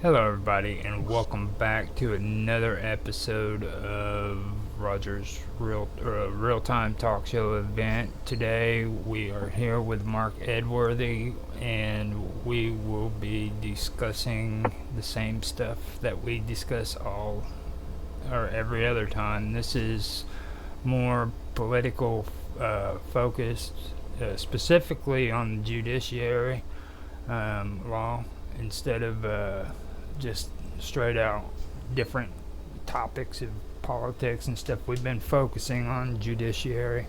Hello, everybody, and welcome back to another episode of Roger's Real-Time Talk Show event. Today, we are here with Mark Edworthy, and we will be discussing the same stuff that we discuss all or every other time. This is more political focused, specifically on the judiciary law instead of just straight out different topics of politics and stuff. We've been focusing on judiciary,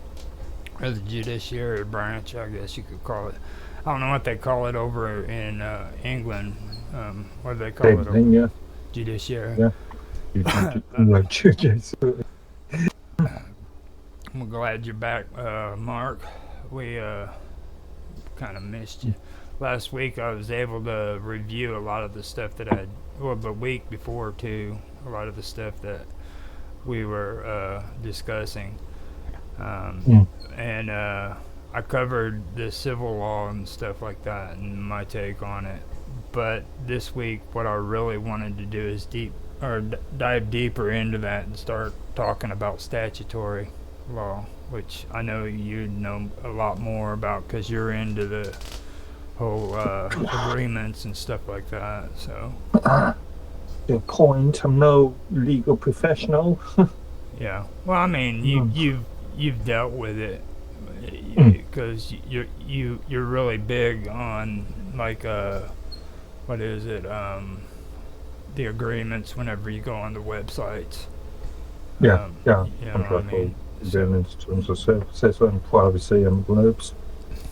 or the judiciary branch, I guess you could call it. I don't know what they call it over in England. What do they call Same it over? thing, yeah, Judiciary. yeah. Like yes. I'm glad you're back, Mark. We kind of missed you. Last week I was able to review a lot of the stuff that the week before too, a lot of the stuff that we were discussing. Um, Mm. and I covered the civil law and stuff like that and my take on it. But this week, what I really wanted to do is dive deeper into that and start talking about statutory law, which I know you know a lot more about because you're into the whole agreements and stuff like that. So The point. I'm no legal professional. yeah, well, I mean, Mm. you've dealt with it Mm. because you're really big on like what is it the agreements whenever you go on the websites. Yeah, yeah. You know what I Contractual mean? agreements, terms of service and privacy envelopes.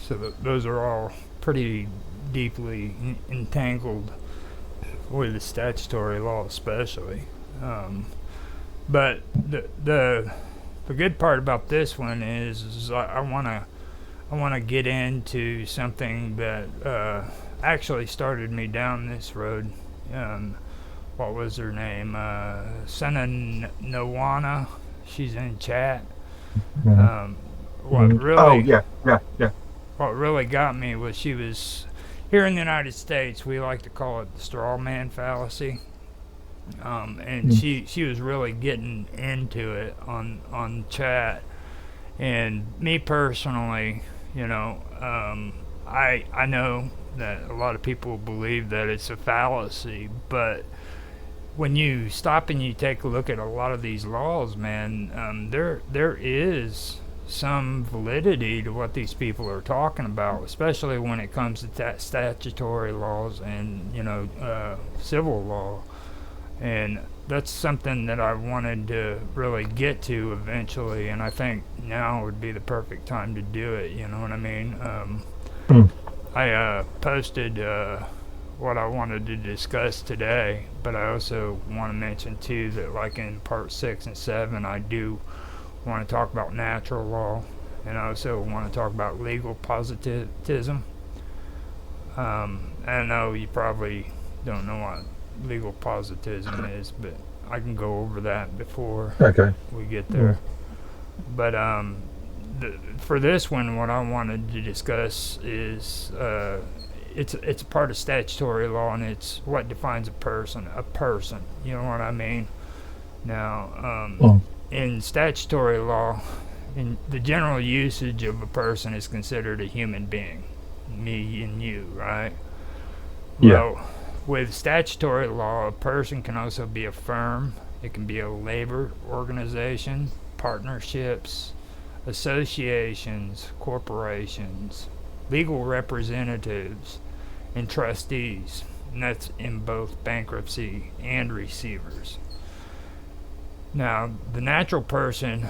So those are all pretty deeply entangled with the statutory law, especially. Um, but the good part about this one is I wanna get into something that actually started me down this road. Um, what was her name? Sana Nawana. She's in chat. Mm. Um, what Mm. Oh, really yeah, yeah, yeah. what really got me was she was here in the United States. We like to call it the straw man fallacy. And Mm. she was really getting into it on chat. And me personally, I know that a lot of people believe that it's a fallacy, but when you stop and you take a look at a lot of these laws, man, there is some validity to what these people are talking about, especially when it comes to statutory laws and civil law. And that's something that I wanted to really get to eventually, and I think now would be the perfect time to do it. You know what I mean? Mm. I posted what I wanted to discuss today, but I also want to mention too that, like in part 6 and 7, I do want to talk about natural law, and I also want to talk about legal positivism. I know you probably don't know what legal positivism is, but I can go over that before Okay. we get Mm. there. But for this one, what I wanted to discuss is it's a part of statutory law, and it's what defines a person. A person, you know what I mean? Now, Mm. in statutory law, in the general usage of a person is considered a human being, me and you, right? Yeah. Well, with statutory law, a person can also be a firm. It can be a labor organization, partnerships, associations, corporations, legal representatives, and trustees. And that's in both bankruptcy and receivers. Now, the natural person,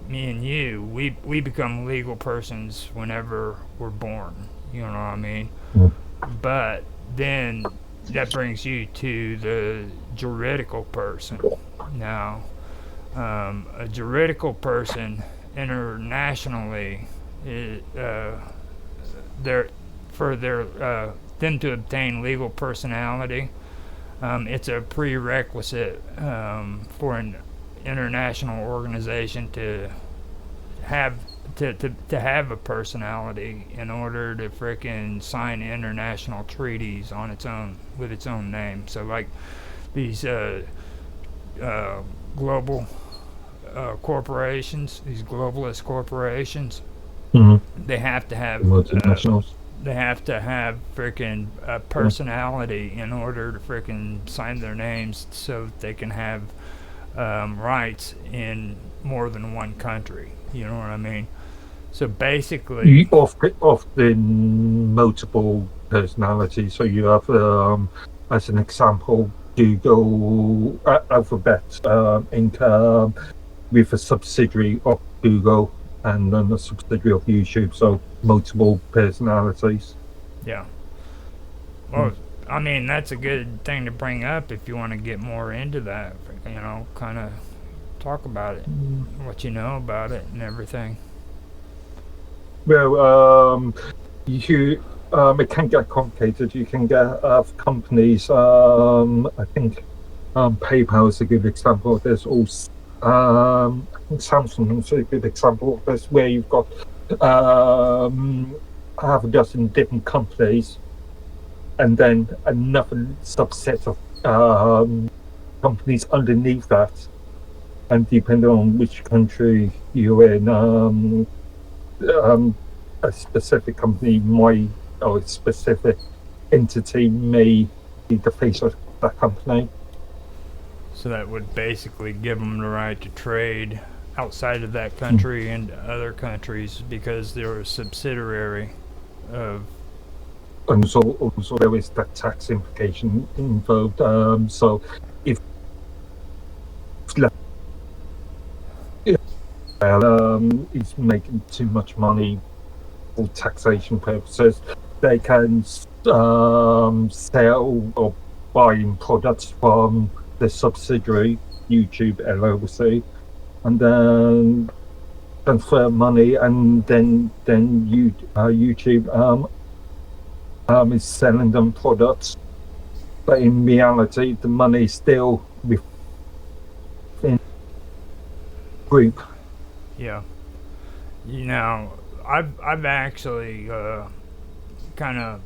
me and you, we become legal persons whenever we're born. You know what I mean? Mm. But then that brings you to the juridical person. Now, a juridical person internationally, they're, for them to obtain legal personality, it's a prerequisite for an international organization to have to have a personality in order to frickin' sign international treaties on its own with its own name. So like these uh, global corporations, these globalist corporations, Mm-hmm. they have to have Multinationals. freaking a Yeah. personality in order to freaking sign their names so that they can have rights in more than one country. You know what I mean? So basically, Often multiple personalities. So you have, as an example, Google Alphabet Inc. With a subsidiary of Google and then a subsidiary of YouTube. So multiple personalities. yeah. Mm. Well, I mean, that's a good thing to bring up if you want to get more into that. You know, kind of talk about it, what you know about it, and everything. Well, you it can get complicated. You can get companies. I think PayPal is a good example. There's also I think Samsung is a good example of this, where you've got um, half a dozen different companies, and then another subset of companies underneath that, and depending on which country you're in, a specific company might, or a specific entity may be the face of that company. So that would basically give them the right to trade outside of that Mm. country and other countries because they're a subsidiary of. And also there is that tax implication involved. So if is making too much money for taxation purposes, they can sell or buy products from the subsidiary YouTube LLC, and then transfer money, and then YouTube is selling them products, but in reality, the money is still within the group. Yeah. You know, I've actually kind of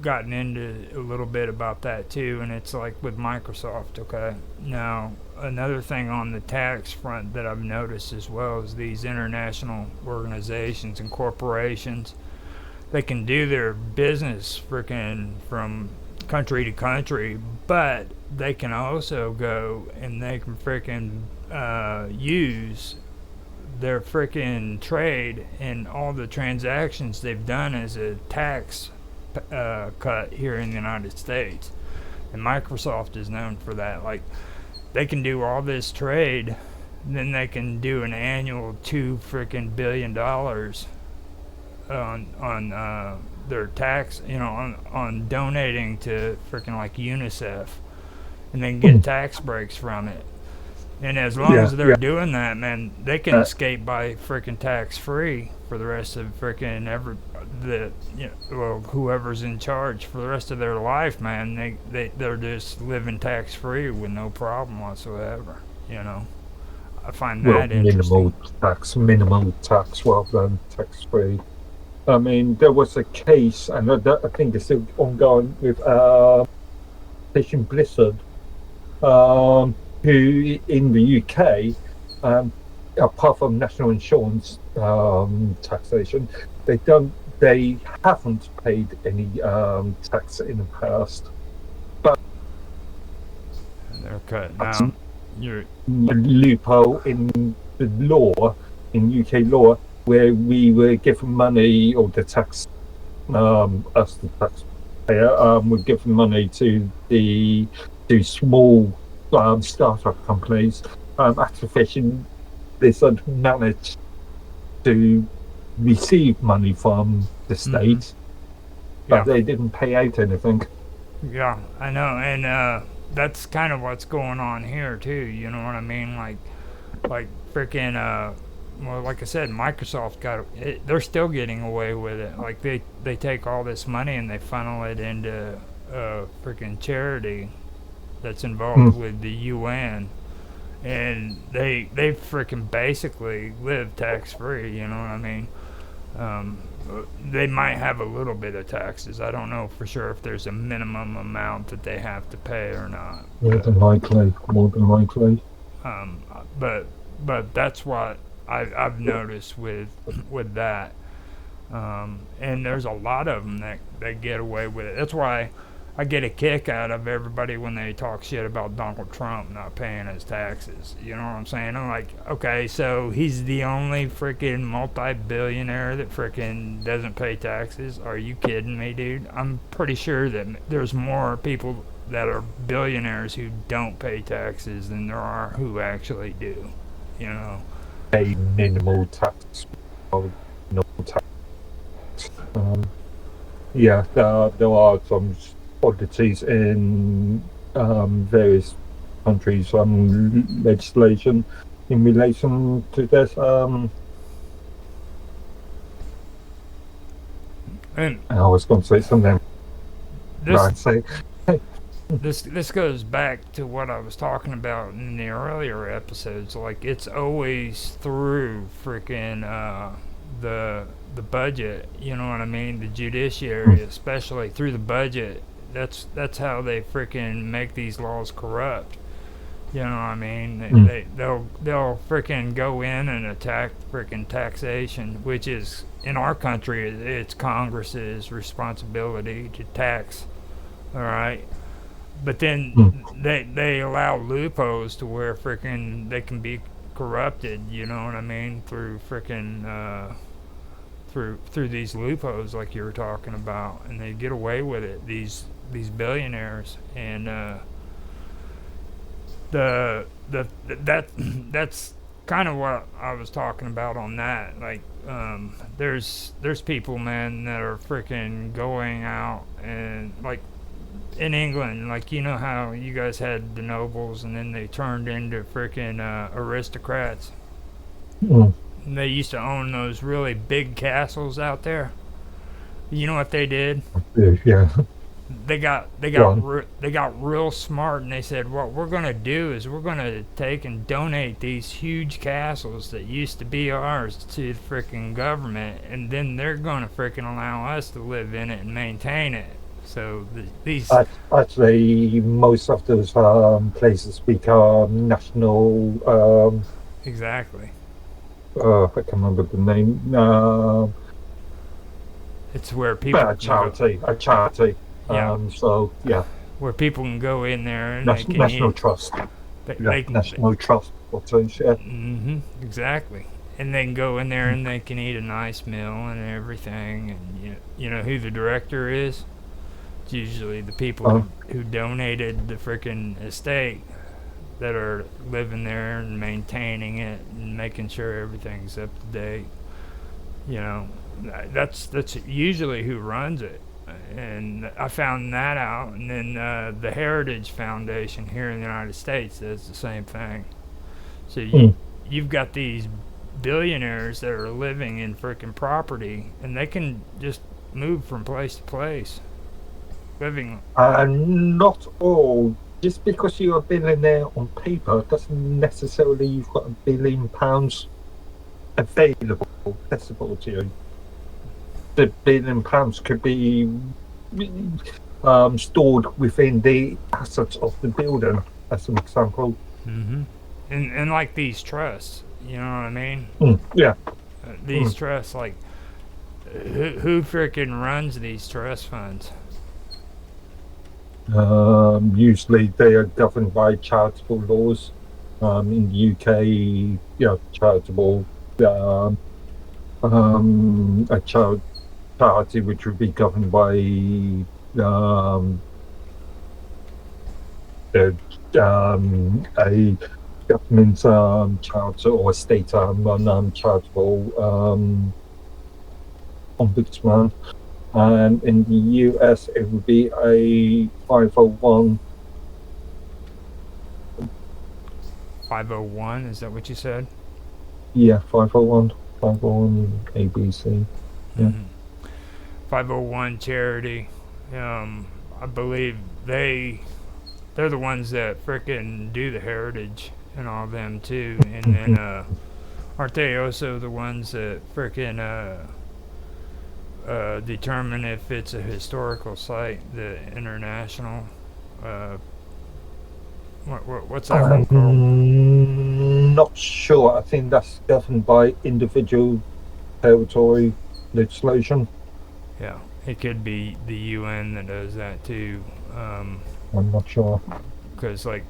gotten into a little bit about that too, and it's like with Microsoft. Okay, now another thing on the tax front that I've noticed as well is these international organizations and corporations. They can do their business freaking from country to country, but they can also go and they can freaking use their freaking trade and all the transactions they've done as a tax cut here in the United States. And Microsoft is known for that. Like, they can do all this trade, and then they can do an annual $2 billion on their tax, on donating to freaking like UNICEF, and then get tax breaks from it. And as long Yeah, as they're yeah. doing that, man, they can escape by freaking tax free for the rest of freaking whoever's in charge for the rest of their life, man. They're just living tax free with no problem whatsoever. You know, I find Well, that interesting. minimal tax rather than tax free. I mean, there was a case, and I think it's still ongoing with Station Blizzard, who in the UK, um, apart from national insurance taxation, they haven't paid any tax in the past. But They're cutting out. You're a loophole in the law, in UK law, where we were given money, or the tax, us the taxpayer, were given money to small startup companies. Activision Blizzard managed to receive money from the mm-hmm. state, but Yeah. they didn't pay out anything. Yeah, I know, and that's kind of what's going on here too. You know what I mean? Like freaking well, like I said, Microsoft got it, they're still getting away with it. Like they take all this money and they funnel it into freaking charity that's involved Mm. with the UN, and they freaking basically live tax free. You know what I mean? Um, they might have a little bit of taxes. I don't know for sure if there's a minimum amount that they have to pay or not. More than likely. More than likely. Um, but but that's what I've noticed with that. And there's a lot of them that get away with it. That's why I get a kick out of everybody when they talk shit about Donald Trump not paying his taxes. You know what I'm saying? I'm like, okay, so he's the only freaking multi-billionaire that freaking doesn't pay taxes? Are you kidding me, dude? I'm pretty sure that there's more people that are billionaires who don't pay taxes than there are who actually do. You know? A minimal tax. Or no tax. Yeah, there are some oddities in various countries' legislation in relation to this. And I was going to say something. this Right, say, this goes back to what I was talking about in the earlier episodes. Like it's always through freaking the budget. You know what I mean? The judiciary, especially through the budget. That's how they freaking make these laws corrupt. You know what I mean? They'll freaking go in and attack freaking taxation, which is in our country it's Congress's responsibility to tax. All right, but then they allow loopholes to where freaking they can be corrupted. You know what I mean? Through freaking through these loopholes like you were talking about, and they get away with it. These billionaires and that's kind of what I was talking about on that. Like, there's people, man, that are freaking going out and like in England, like you know how you guys had the nobles and then they turned into freaking aristocrats. mm, And they used to own those really big castles out there. You know what they did? yeah, go on. They got real smart and they said what we're gonna do is we're gonna take and donate these huge castles that used to be ours to the freaking government, and then they're gonna freaking allow us to live in it and maintain it. So these Actually, most of those places become national. exactly. I can't remember the name. It's where But people a can go. charity, a charity. Yeah, So yeah, where people can go in there and they can national eat. trust. Yeah, They can. national trust. What yeah. Exactly. And they can go in there and they can eat a nice meal and everything. And you know who the director is? It's usually the people Uh, who donated the freaking estate that are living there and maintaining it and making sure everything's up to date. You know, that's usually who runs it. And I found that out. And then the Heritage Foundation here in the United States does the same thing. So you've got these billionaires that are living in freaking property, and they can just move from place to place, living. Not all. Just because you're a billionaire on paper doesn't necessarily you've got £1 billion available, accessible to you. The £1 billion could be stored within the assets of the building, as an example. Mm-hmm. And like these trusts, you know what I mean? Yeah. These trusts, like who freaking runs these trust funds? Usually they are governed by charitable laws. In the UK, charitable, a charity which would be governed by a government charity or a state charitable ombudsman. And in the US, it would be a 501. 501, is that what you said? Yeah, 501. 501 ABC. Yeah. 501 charity. I believe they're the ones that frickin' do the heritage and all them too. And then aren't they also the ones that frickin' determine if it's a historical site? The international, uh, what's that one called? I'm not sure. I think that's governed by individual territory legislation. Yeah, it could be the UN that does that too. I'm not sure. Because like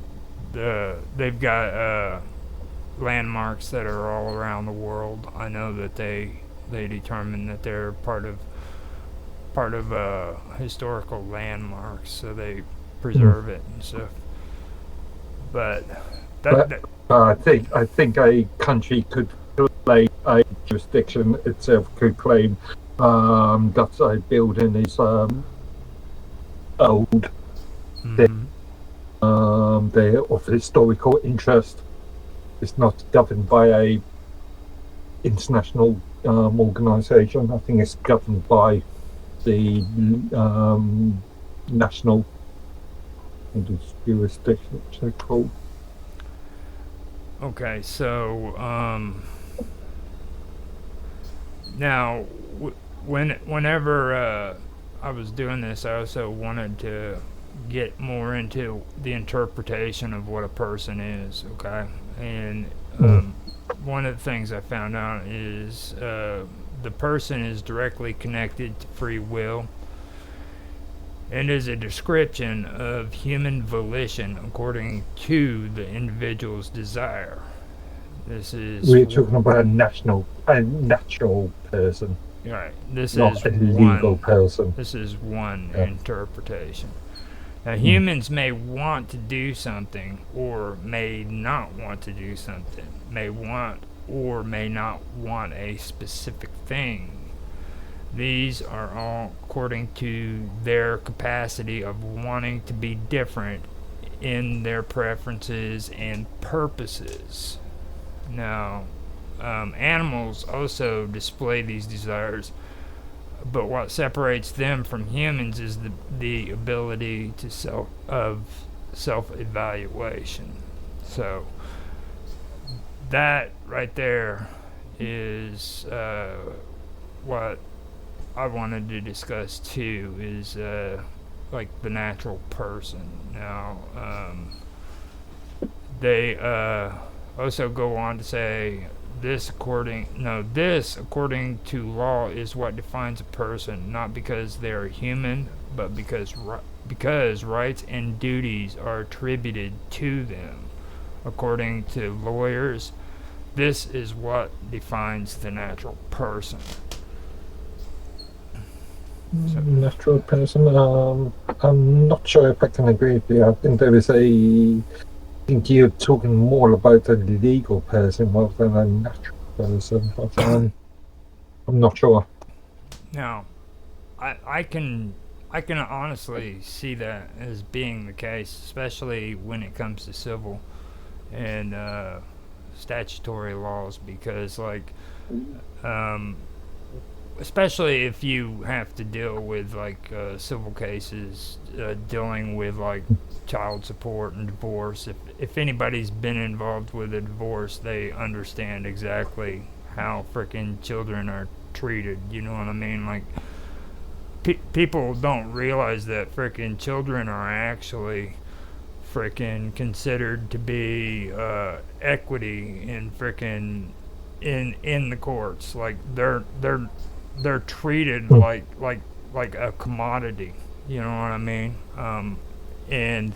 they've got landmarks that are all around the world. I know that they determine that they're part of historical landmarks, so they preserve it and stuff. But that, But that I think a country could claim, a jurisdiction itself could claim that a building is old, mm-hmm. they're of historical interest. It's not governed by a international organisation. I think it's governed by the national jurisdiction, which they're called. Okay, so now whenever I was doing this, I also wanted to get more into the interpretation of what a person is. Okay, and Mm. one of the things I found out is the person is directly connected to free will and is a description of human volition according to the individual's desire. This is We're talking about a natural person, right. This not is a legal one. person. This is one Yeah. interpretation. Now, Mm. humans may want to do something or may not want to do something, may want or may not want a specific thing. These are all according to their capacity of wanting to be different in their preferences and purposes. Now, animals also display these desires, but what separates them from humans is the ability to self evaluation. So that right there is what I wanted to discuss too. Is like the natural person. Now they also go on to say this according to law is what defines a person, not because they are human, but because rights and duties are attributed to them. According to lawyers, this is what defines the natural person. So, Natural person. I'm not sure if I can agree with you. I think there is a. I think you're talking more about a legal person rather than a natural person, but I'm not sure. now, I can honestly see that as being the case, especially when it comes to civil and statutory laws, because like um, especially if you have to deal with like civil cases dealing with like child support and divorce. If anybody's been involved with a divorce, they understand exactly how freaking children are treated. You know what I mean? Like people don't realize that freaking children are actually freaking considered to be equity in freaking in the courts. Like they're treated Hmm. like a commodity. You know what I mean? And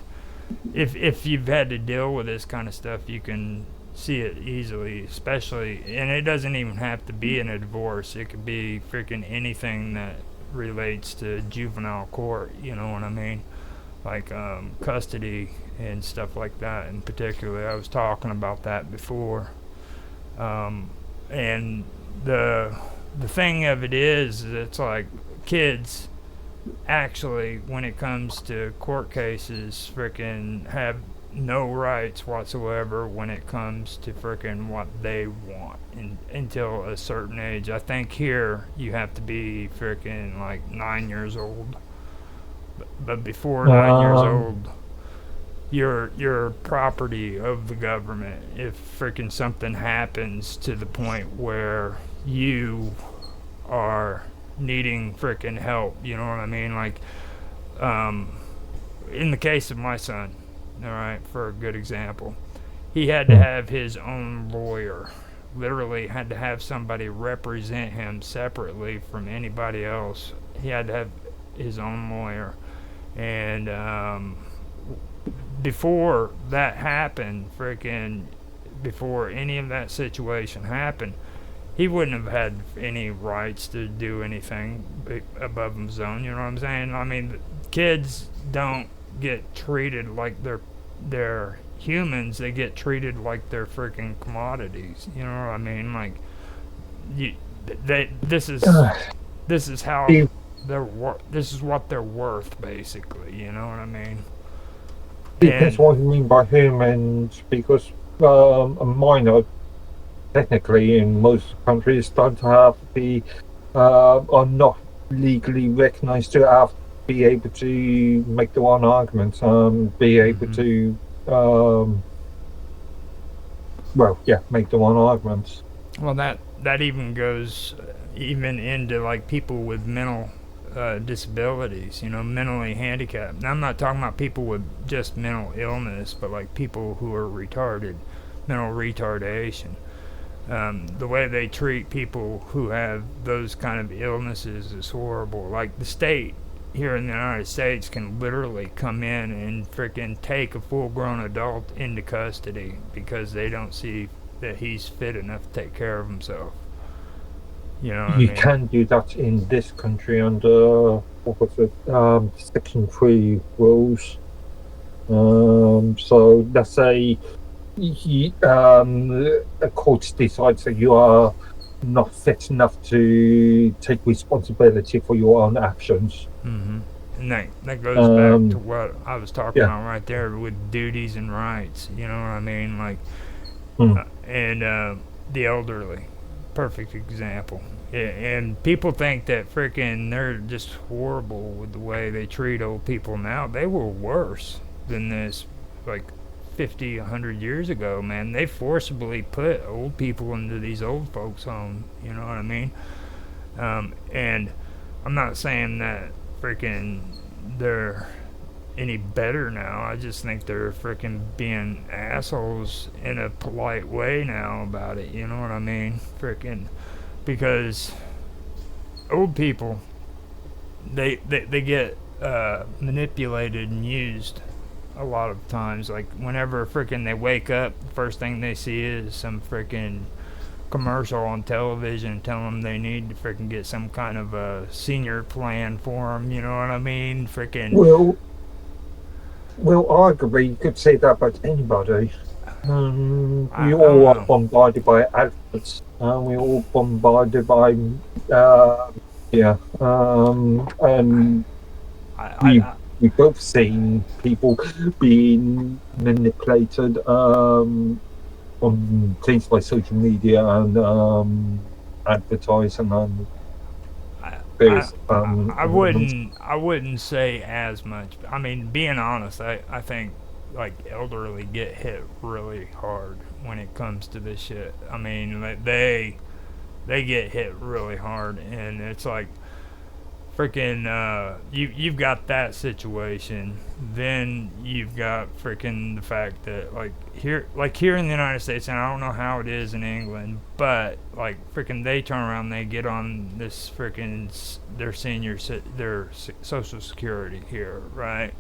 if you've had to deal with this kind of stuff, you can see it easily. Especially, and it doesn't even have to be in a divorce. It could be freaking anything that relates to juvenile court. You know what I mean? Like custody and stuff like that. In particular, I was talking about that before. And the thing of it is, it's like kids actually, when it comes to court cases, freaking have no rights whatsoever when it comes to freaking what they want until a certain age. I think here you have to be freaking like 9 years old, but before 9 years Um, old, you're property of the government if freaking something happens to the point where you are needing freaking help. You know what I mean? Like, um, in the case of my son, all right, for a good example, he had to Mm. have his own lawyer. Literally had to have somebody represent him separately from anybody else. He had to have his own lawyer. And before that happened, freaking, before any of that situation happened, he wouldn't have had any rights to do anything above his own. You know what I'm saying? I mean, kids don't get treated like they're humans. They get treated like they're freaking commodities. You know what I mean? Like, you, they this is how See, this is what they're worth, basically. You know what I mean? depends And what you mean by humans, because a minor, technically, in most countries, don't have the are not legally recognized to have be able to make their own arguments, be able hmm to um, well, yeah, make their own arguments. well, that even goes even into like people with mental disabilities, you know, mentally handicapped. Now, I'm not talking about people with just mental illness, but like people who are retarded, mental retardation. The way they treat people who have those kind of illnesses is horrible. Like, the state here in the United States can literally come in and freaking take a full grown adult into custody because they don't see that he's fit enough to take care of himself. You know what I You mean? can do that in this country under what was it, Section 3 rules. So let's say a court decides that you are not fit enough to take responsibility for your own actions. Mm-hmm. And that goes back to Um, what I was talking yeah. about right there with duties and rights. You know what I mean? Like, Mm. and the elderly, perfect example. And people think that freaking they're just horrible with the way they treat old people now. They were worse than this, like 50, 100 years ago, man. They forcibly put old people into these old folks' homes. You know what I mean? And I'm not saying that freaking they're any better now. I just think they're freaking being assholes in a polite way now about it. You know what I mean? Freaking, because old people, they get manipulated and used a lot of times. Like, whenever freaking they wake up, the first thing they see is some freaking commercial on television telling them they need to freaking get some kind of a senior plan for them. You know what I mean? Freaking, Well, well, arguably, you could say that about anybody. We I don't all are know. bombarded by adverts. We all bombarded by, uh, yeah, and I, we I, we both seen people being manipulated on things like social media and advertising and I, I, various I elements. wouldn't say as much. I mean, being honest, I think like elderly get hit really hard when it comes to this shit. I mean, like, they get hit really hard, and it's like freaking you've got that situation. Then you've got freaking the fact that like here in the United States, and I don't know how it is in England, but like freaking they turn around, they get on this freaking their their social security here, right?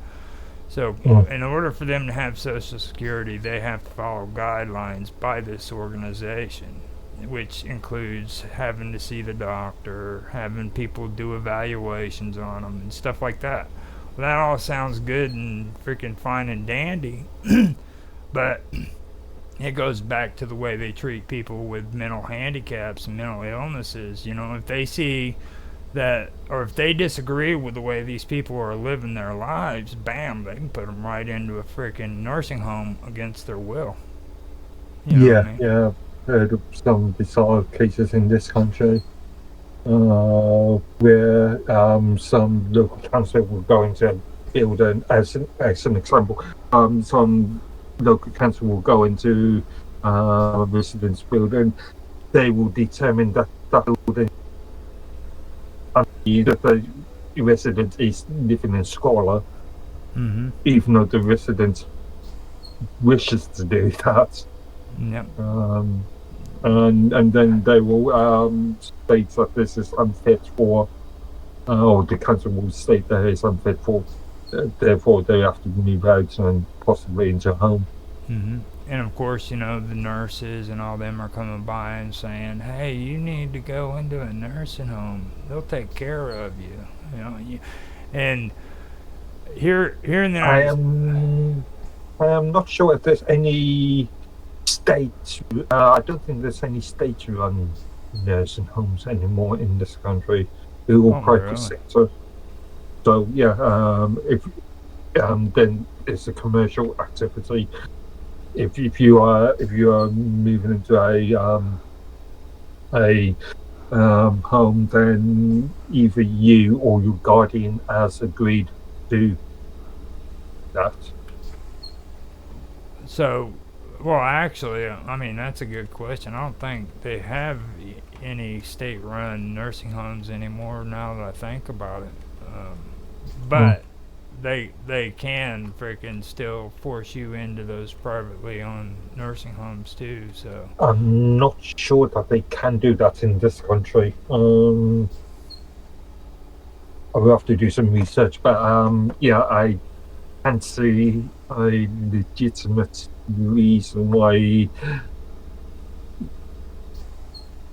So Mm. in order for them to have social security, they have to follow guidelines by this organization, which includes having to see the doctor, having people do evaluations on them, and stuff like that. Well, that all sounds good and freaking fine and dandy, but it goes back to the way they treat people with mental handicaps and mental illnesses. You know, if they see that, or if they disagree with the way these people are living their lives, bam, they can put them right into a freaking nursing home against their will. You know what I Yeah, mean? yeah. I've heard of some bizarre cases in this country where some local council will go into building, as an example, some local council will go into a residence building. They will determine that that building, that the resident is living in squalor, even though the resident wishes to do that. Yep. And then they will state that this is unfit for, or the council will state that it's unfit for, therefore they have to move out and possibly into a home. And of course, you know, the nurses and all them are coming by and saying, "Hey, you need to go into a nursing home. They'll take care of you." You know, and here in the I United am not sure if there's any state. I don't think there's any state-run nursing homes anymore in this country. They're all private really? sector. So yeah, if then it's a commercial activity. If you are moving into a home, then either you or your guardian has agreed to that. So, well, actually, I mean, that's a good question. I don't think they have any state-run nursing homes anymore. Now that I think about it, but they can freaking still force you into those privately owned nursing homes too. So I'm not sure that they can do that in this country. I will have to do some research, but yeah, I can't see a legitimate reason why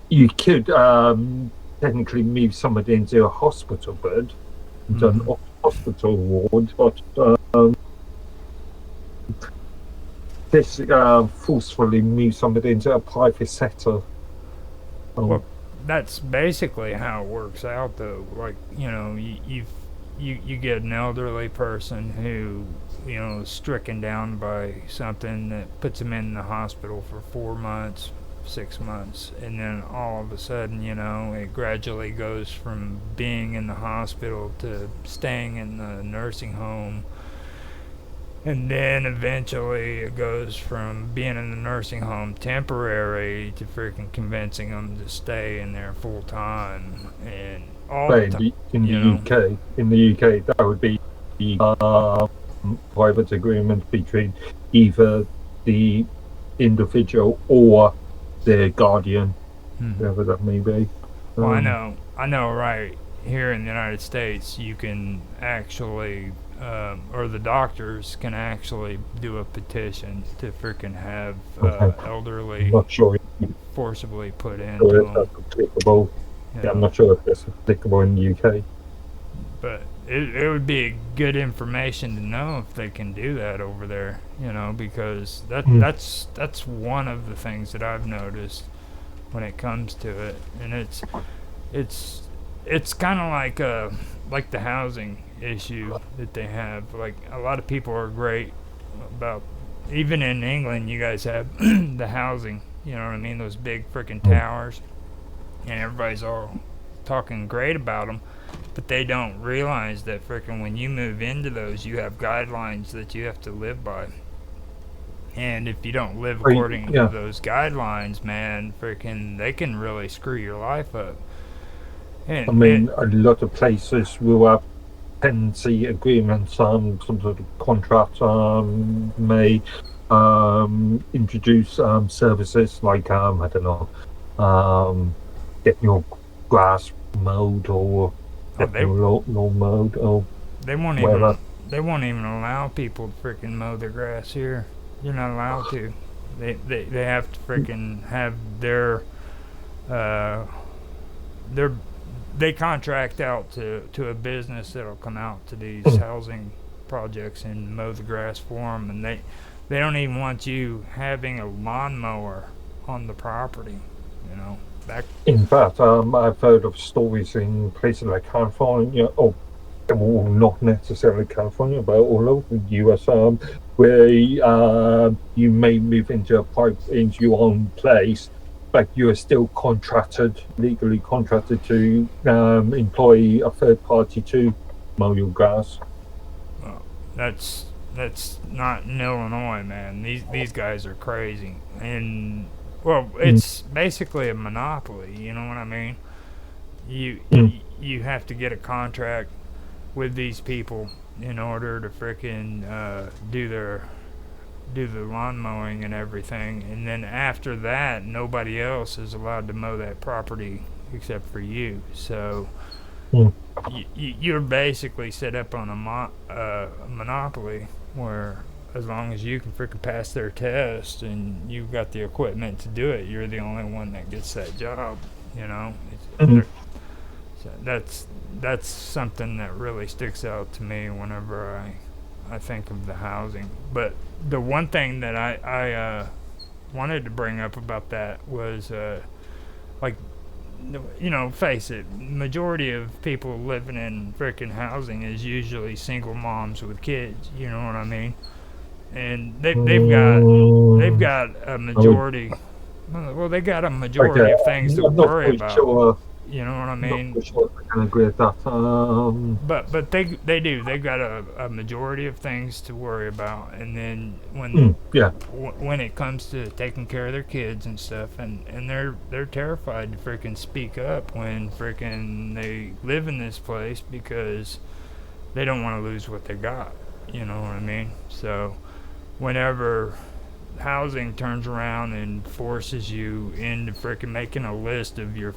you could technically move somebody into a hospital bed, into an hospital ward, but this forcefully move somebody into a private sector. well, that's basically how it works out, though. Like, you know, you get an elderly person who, you know, is stricken down by something that puts them in the hospital for 4 months, 6 months, and then all of a sudden, you know, it gradually goes from being in the hospital to staying in the nursing home. And then eventually it goes from being in the nursing home temporary to freaking convincing them to stay in there full time. And all the time, in the UK, that would be the private agreement between either the individual or their guardian, whoever that may be. Well, I know, right here in the United States, you can actually, or the doctors can actually do a petition to freaking have elderly I'm not sure forcibly put if into them. that's applicable. Yeah, I'm know. not sure if that's applicable in the UK. But it would be good information to know if they can do that over there, you know, because that's one of the things that I've noticed when it comes to it, and it's kind of like the housing issue that they have. Like, a lot of people are great about, even in England, you guys have the housing. You know what I mean? Those big freaking towers, and everybody's all talking great about them, but they don't realize that freaking when you move into those, you have guidelines that you have to live by. And if you don't live according to those guidelines, man, freaking, they can really screw your life up. And I mean, a lot of places will have tenancy agreements, some sort of contract, may introduce services like I don't know, getting your grass mowed or getting your lawn mowed or they won't whatever. even they won't even allow people to freaking mow their grass here. You're not allowed to. They have to freaking have uh their they contract out to a business that'll come out to these housing projects and mow the grass for them, and they don't even want you having a lawnmower on the property, you know. In fact, I've heard of stories in places like California, or well, not necessarily California, but all over the US, where you may move into into your own place, but you are still legally contracted to employ a third party to mow your grass. that's not in Illinois, man. These guys are crazy, and well, mm, it's basically a monopoly. You know what I mean? You mm, you have to get a contract with these people in order to frickin' do the lawn mowing and everything, and then after that, nobody else is allowed to mow that property except for you. So mm, you're basically set up on a monopoly where as long as you can freaking pass their test and you've got the equipment to do it, you're the only one that gets that job. You know, mm, so that's something that really sticks out to me whenever I think of the housing. But the one thing that I wanted to bring up about that was like face it, majority of people living in freaking housing is usually single moms with kids. You know what I mean? And they've mm. got a I would, majority. Well, they got a okay, majority of things to I'm not worry quite about. sure. You know what I Not mean? quite sure if I can agree with that. But they do. They've got a majority of things to worry about, and then Yeah. when it comes to taking care of their kids and stuff, and they're terrified to freaking speak up when freaking they live in this place because they don't want to lose what they got. You know what I mean? So whenever housing turns around and forces you into freaking making a list of your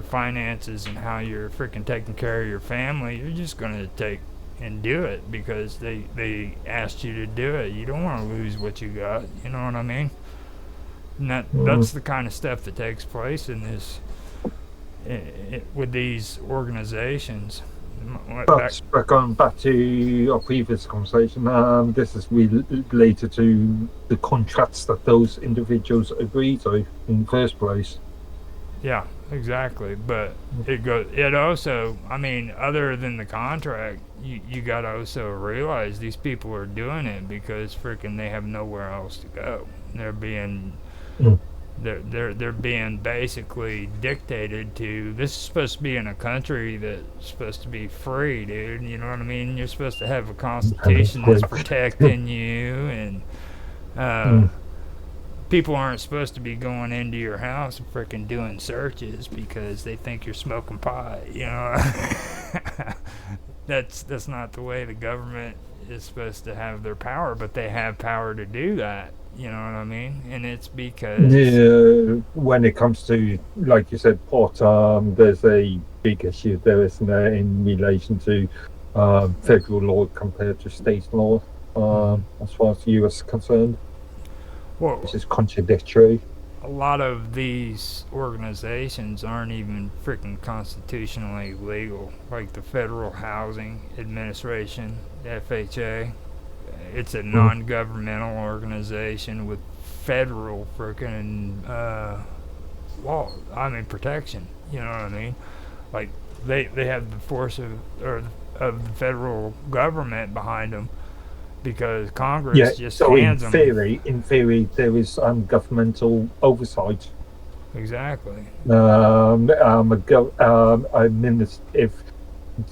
finances and how you're freaking taking care of your family, you're just gonna take and do it because they asked you to do it. You don't want to lose what you got. You know what I mean? And Mm. that's the kind of stuff that takes place in this with these organizations. Back, But going back to our previous conversation, this is related to the contracts that those individuals agree to in the first place. yeah, exactly. But it goes. It also, I mean, other than the contract, you gotta also realize these people are doing it because freaking they have nowhere else to go. They're being Mm. they're being basically dictated to. This is supposed to be in a country that's supposed to be free, dude. You know what I mean? You're supposed to have a I constitution that's agree. protecting you, and uh, Mm. people aren't supposed to be going into your house and freaking doing searches because they think you're smoking pot. You know, that's not the way the government is supposed to have their power, but they have power to do that. You know what I mean? And it's because Yeah, when it comes to, like you said, pot, there's a big issue there, isn't there, in relation to federal law compared to state law, as far as the US is concerned, which well, is contradictory. a lot of these organizations aren't even freaking constitutionally legal, like the Federal Housing Administration, FHA. It's a Mm. non-governmental organization with federal freaking law. I mean protection. You know what I mean? Like they have the force of the federal government behind them because Yeah, Congress just so hands them. in theory, there is governmental oversight. Exactly. A minister, if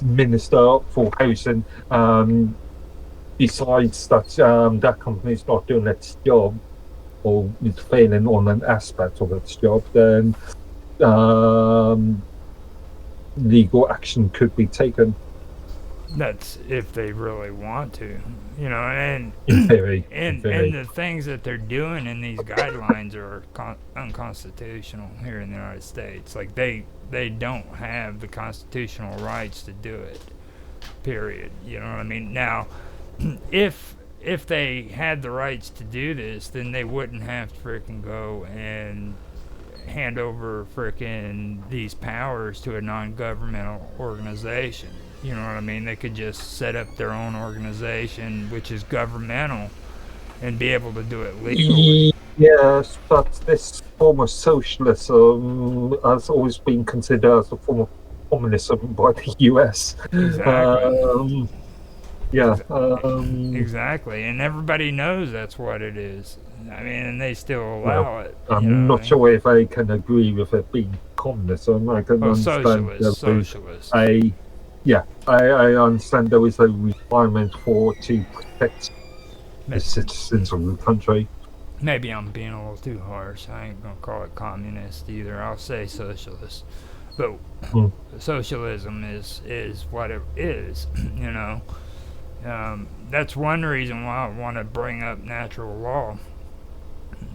minister for housing decides that that company is not doing its job or is failing on an aspect of its job, then um, legal action could be taken. That's if they really want to, and In theory, in and theory. the things that they're doing in these guidelines are unconstitutional here in the United States. Like they don't have the constitutional rights to do it. Period. You know what I mean? Now, if they had the rights to do this, then they wouldn't have to freaking go and hand over freaking these powers to a non-governmental organization. You know what I mean? They could just set up their own organization, which is governmental, and be able to do it legally. Yes, but this form of socialism has always been considered as a form of communism by the US. Exactly. Um, yeah, Exactly. And everybody knows that's what it is. I mean, and they still well, allow it. You know I'm what I not mean? sure if I can agree with it being communism. I can Oh, understand there socialist, is socialist. a Yeah, I understand there is a requirement to protect the citizens of the country. Maybe I'm being a little too harsh. I ain't gonna call it communist either. I'll say socialist. But Mm. socialism is what it is, you know. That's one reason why I want to bring up natural law,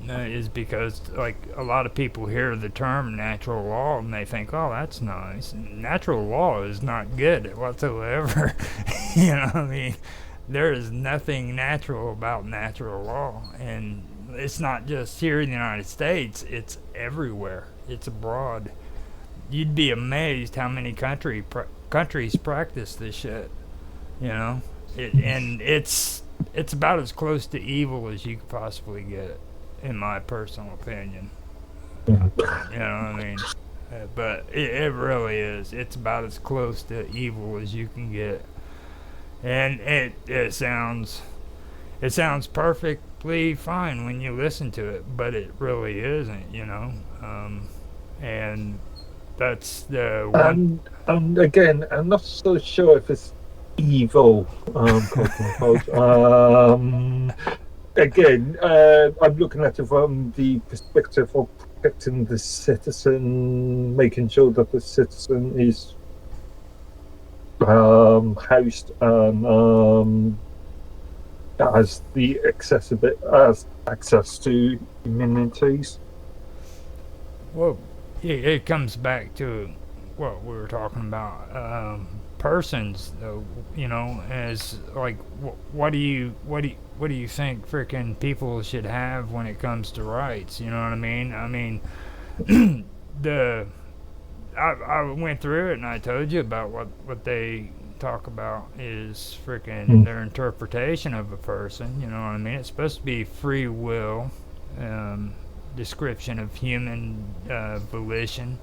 is because like a lot of people hear the term natural law and they think, oh, that's nice. Natural law is not good whatsoever. You know what I mean? There is nothing natural about natural law, and it's not just here in the United States, it's everywhere. It's abroad. You'd be amazed how many countries practice this shit, you know? And it's about as close to evil as you could possibly get, in my personal opinion. Mm. You know what I mean? But it really is. It's about as close to evil as you can get, and it sounds perfectly fine when you listen to it, but it really isn't. You know, and that's the one. And again, I'm not so sure if it's evil, quote unquote. Again, I'm looking at it from the perspective of protecting the citizen, making sure that the citizen is housed and has the access to amenities. Well, it comes back to what we were talking about. Persons, though, you know, as like, what do you think freaking people should have when it comes to rights? You know what I mean? I mean, the I went through it and I told you about what they talk about is freaking Mm. their interpretation of a person. You know what I mean? It's supposed to be free will, um, description of human volition,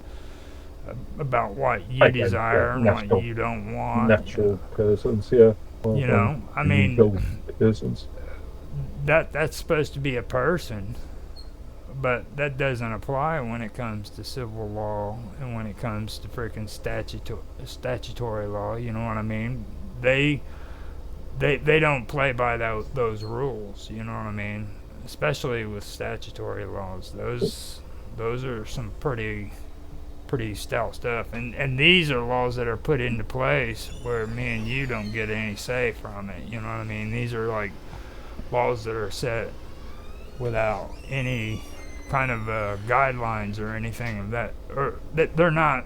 about what you Again, yeah, desire and what you don't want. natural persons, yeah, You well, know, I mean, legal persons. that's supposed to be a person, but that doesn't apply when it comes to civil law and when it comes to freaking statutory law. You know what I mean? They they don't play by those rules. You know what I mean? Especially with statutory laws. Those are some pretty stout stuff. And these are laws that are put into place where me and you don't get any say from it. You know what I mean? These are like laws that are set without any kind of guidelines or anything of that, or that they're not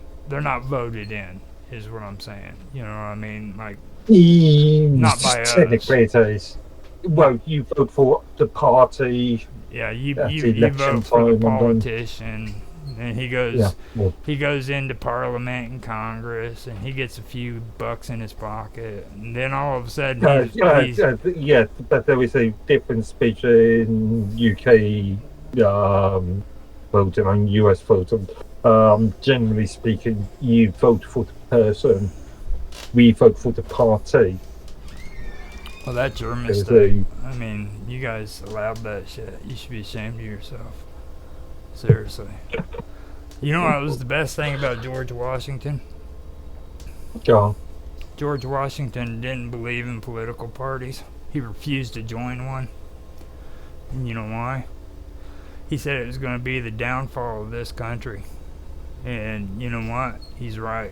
voted in. Is what I'm saying. You know what I mean? Like not by us. Technically, it is. Not Well, you vote for the party yeah. at You election vote for the time, and then politician, and yeah, well, he goes into Parliament and Congress, and he gets a few bucks in his pocket, and then all of a sudden he's yeah. But there is a difference between UK voting and US voting. Generally speaking, you vote for the person. We vote for the party. well, that's your There's mistake. I mean, you guys allowed that shit. You should be ashamed of yourself. Seriously. You know what was the best thing about George Washington? a George Washington didn't believe in political parties. He refused to join one. And you know why? He said it was going to be the downfall of this country. And you know what? He's right.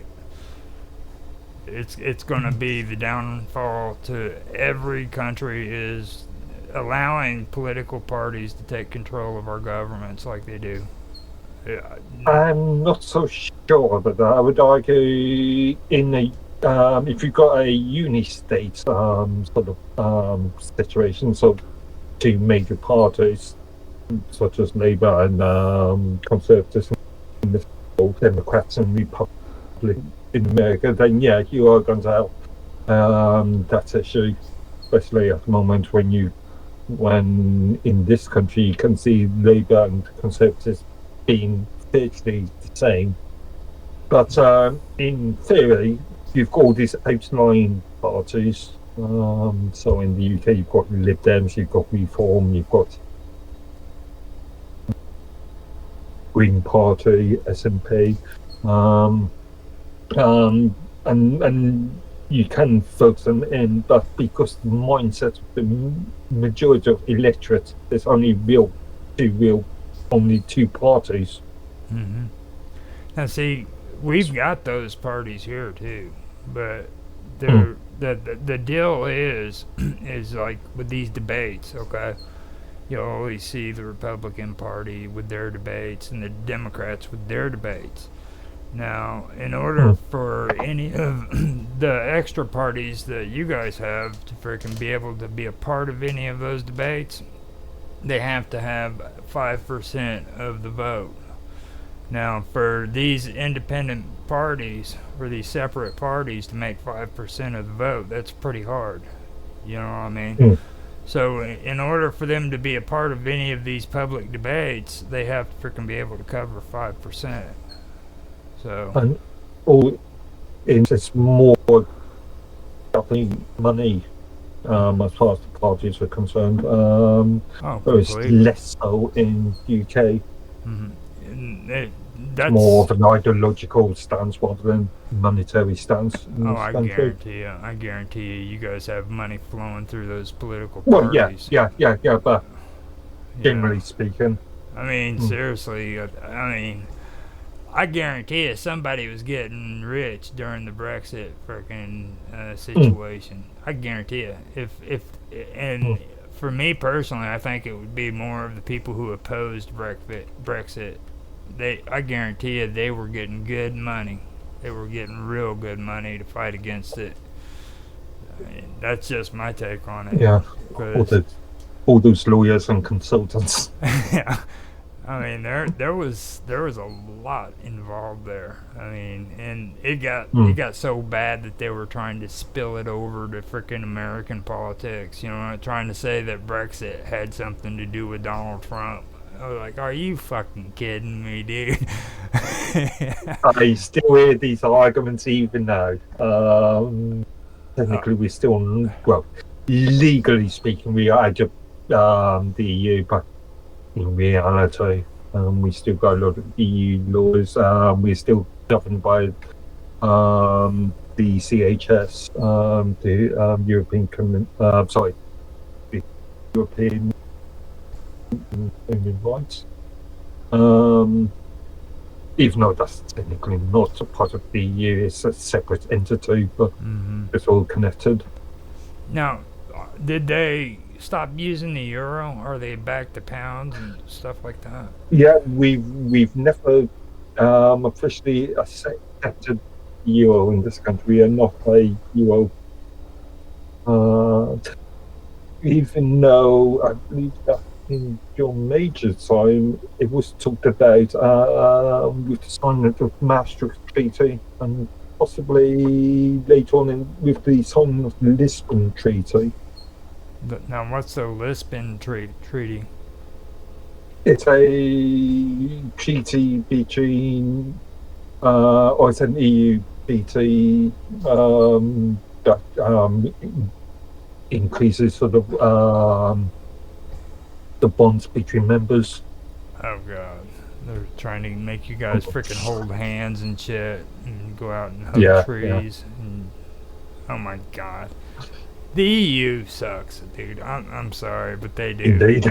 It's going to be the downfall to every country is allowing political parties to take control of our governments like they do. Yeah. I'm not so sure about that. I would argue in a if you've got a uni-state sort of situation, so two major parties such as Labour and Conservatives, and Democrats and Republicans in America, then yeah, you are going to have that issue, especially at the moment when in this country you can see Labour and Conservatives being virtually the same. But in theory, you've got all these outlying parties. So in the UK, you've got Lib Dems, you've got Reform, you've got Green Party, SNP. and you can vote them in, but because the mindset of the majority of electorate, there's only only two parties. Mm-hmm. Now, see, we've got those parties here too, but Mm, the deal is is like with these debates. Okay, you always see the Republican Party with their debates and the Democrats with their debates. Now, in order mm, for any of the extra parties that you guys have to freaking be able to be a part of any of those debates, they have to have 5% of the vote. Now, for these independent parties, or these separate parties, to make 5% of the vote, that's pretty hard. You know what I mean? mm. So, in order for them to be a part of any of these public debates, they have to freaking be able to cover 5%. So, And all it's more government money as far as the parties are concerned. oh, Whereas completely. less so in UK. Mm-hmm. And It's more that's of an ideological stance rather than monetary stance in oh, this country. I guarantee you, you guys have money flowing through those political Well, parties. but You know, generally speaking, I mean, mm, seriously, I mean, I guarantee you, somebody was getting rich during the Brexit freaking mm, situation. I guarantee you, if and mm, for me personally, I think it would be more of the people who opposed Brexit. I guarantee you, they were getting good money. They were getting real good money to fight against it. I mean, that's just my take on it. yeah, all Because, the all those lawyers and consultants. yeah, I mean, there was a lot involved there. I mean, and it Mm, got so bad that they were trying to spill it over to freaking American politics. You know, trying to say that Brexit had something to do with Donald Trump. I was like, are you fucking kidding me, dude? I still hear these arguments even now. uh, Technically, we're still, well, legally speaking, we are out of the EU, but in reality, we still got a lot of EU laws. We're still governed by the CHS, the the European Human Rights. Um, Even though that's technically not a part of the EU, it's a separate entity, but mm-hmm. it's all connected. Now, did they stop using the euro? Are they back to pounds and stuff like that? Yeah, we've never officially accepted euro in this country. We are not a euro, uh, even though I believe that in John Major's time it was talked about with the signing of the Maastricht Treaty and possibly later on with the signing of the Lisbon Treaty. Now, what's the Lisbon treaty? It's a treaty between or it's an EU BT that increases sort of the bonds between members. Oh god, they're trying to make you guys freaking hold hands and shit, and go out and hug Yeah, yeah, trees. And oh my god, the EU sucks, dude. I'm sorry, but they do. indeed,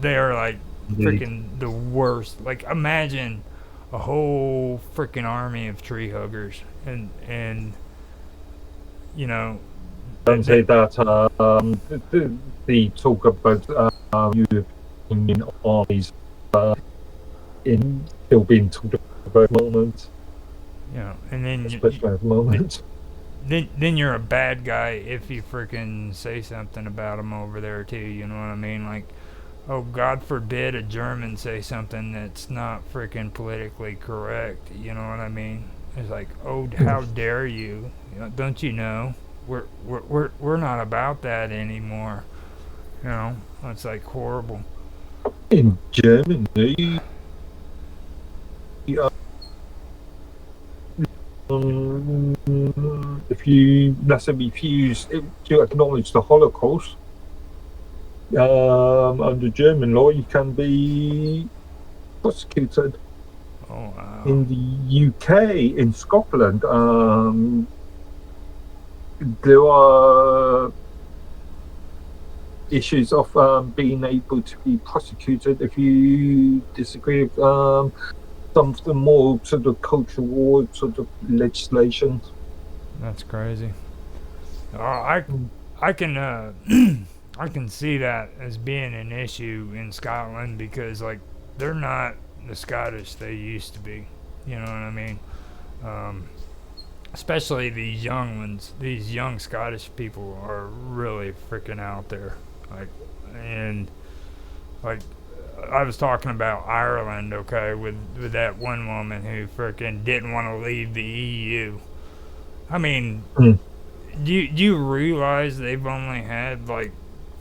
They are like indeed. freaking the worst. Like, imagine a whole freaking army of tree huggers, and you know Don't they say that. The talk about European armies in still being talked about at the moment, and then especially at the moment. then you're a bad guy if you freaking say something about them over there too. You know what I mean? Like, oh, God forbid a German say something that's not freaking politically correct. You know what I mean? It's like, oh, how dare you? Don't you know? We're not about that anymore. You know, it's like horrible. In Germany, if you let's say refuse to acknowledge the Holocaust under German law, you can be prosecuted. Oh wow. In the UK, in Scotland, there are issues of being able to be prosecuted if you disagree with some of the more sort of cultural war sort of legislation. That's crazy. I Mm. I can I can see that as being an issue in Scotland because like they're not the Scottish they used to be. You know what I mean? Um, Especially these young ones. These young Scottish people are really freaking out there. Like, and like I was talking about Ireland, okay, with that one woman who freaking didn't want to leave the EU. I mean, Mm. do you realize they've only had like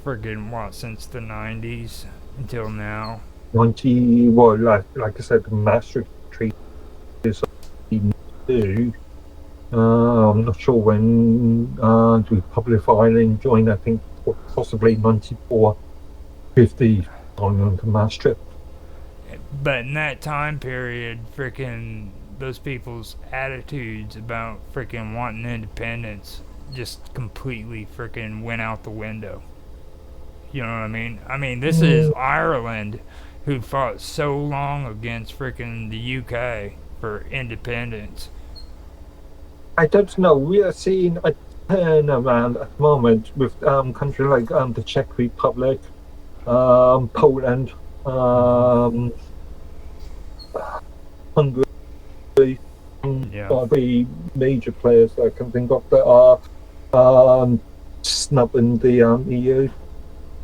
freaking what since the 90s until now? 90, well, like I said, the Maastricht Treaty is 92. I'm not sure when the Republic of Ireland joined. I think possibly 94, 50 on the Maastricht. But in that time period, freaking those people's attitudes about freaking wanting independence just completely freaking went out the window. You know what I mean? I mean, this is Mm, Ireland who fought so long against freaking the UK for independence. I don't know. We are seeing a turnaround at the moment with countries like the Czech Republic, Poland, um, Hungary, Yeah. are the major players that I can think of that are snubbing the EU,